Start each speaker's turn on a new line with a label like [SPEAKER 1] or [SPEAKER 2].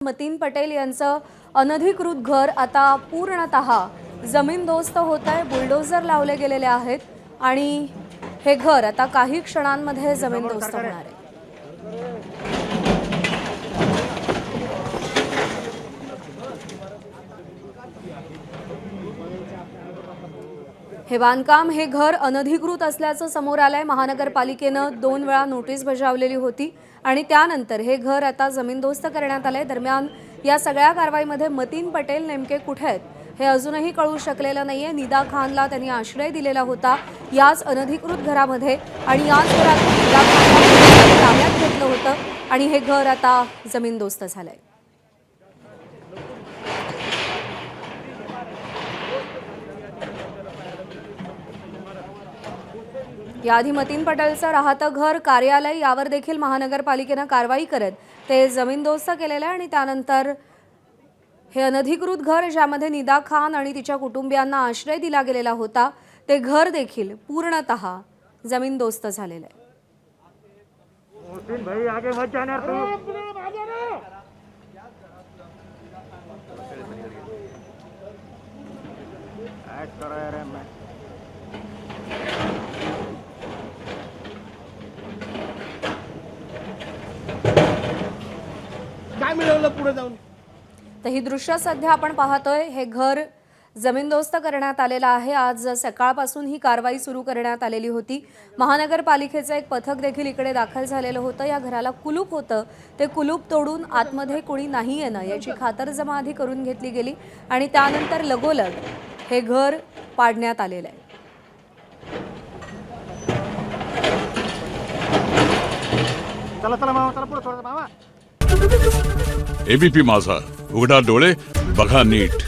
[SPEAKER 1] मतीन पटेल यांचं अनधिकृत घर आता पूर्णतः जमीनदोस्त होत आहे। बुलडोझर लावले गेलेले आहेत आणि हे घर आता काही क्षणांमध्ये जमीनदोस्त होणार आहे। हे बांधकाम हे घर अनधिकृत असल्याचं समोर आलंय। महानगरपालिकेनं 2 वेळा नोटीस बजावलेली होती आणि त्यानंतर हे घर आता जमीनदोस्त करण्यात आले। दरम्यान या सगळ्या कारवाईमध्ये मतीन पटेल नेमके कुठे आहेत हे अजूनही कळू शकलेलं नाहीये। निदा खानला त्यांनी आश्रय दिलेला होता याच अनधिकृत घरामध्ये आणि याच घरात निदा खानला ताब्यात घेतलं होतं आणि हे घर आता जमीनदोस्त झालंय। याआधी मतीन पटेलचं राहतं घर, कार्यालय यावर देखील महानगरपालिकेनं कारवाई करत ते जमीनदोस्त केलेलं आहे आणि त्यानंतर हे अनधिकृत घर ज्यामध्ये निदा खान आणि तिच्या कुटुंबियांना आश्रय दिला गेलेला होता ते घर देखील पूर्णतः जमीनदोस्त झालेलं आहे।
[SPEAKER 2] भाई आगे मत जाना काय मिळवलं पुढे जाऊन।
[SPEAKER 1] तर ही दृश्य सध्या आपण पाहतोय। हे घर जमीनदोस्त करण्यात आलेलं आहे। आज सकाळपासून ही कारवाई सुरू करण्यात आलेली होती। महानगरपालिकेचं एक पथक देखील इकडे दाखल झालेलं होतं। या घराला कुलूप होतं, ते कुलूप तोडून आतमध्ये कोणी नाही येणं याची खातरजमा आधी करून घेतली गेली आणि त्यानंतर लगोलग हे घर पाडण्यात आलेलं आहे।
[SPEAKER 2] चला चला मामा, चला पुढे थोडं मामा।
[SPEAKER 3] एबीपी माझा, उघडा डोळे बघा नीट।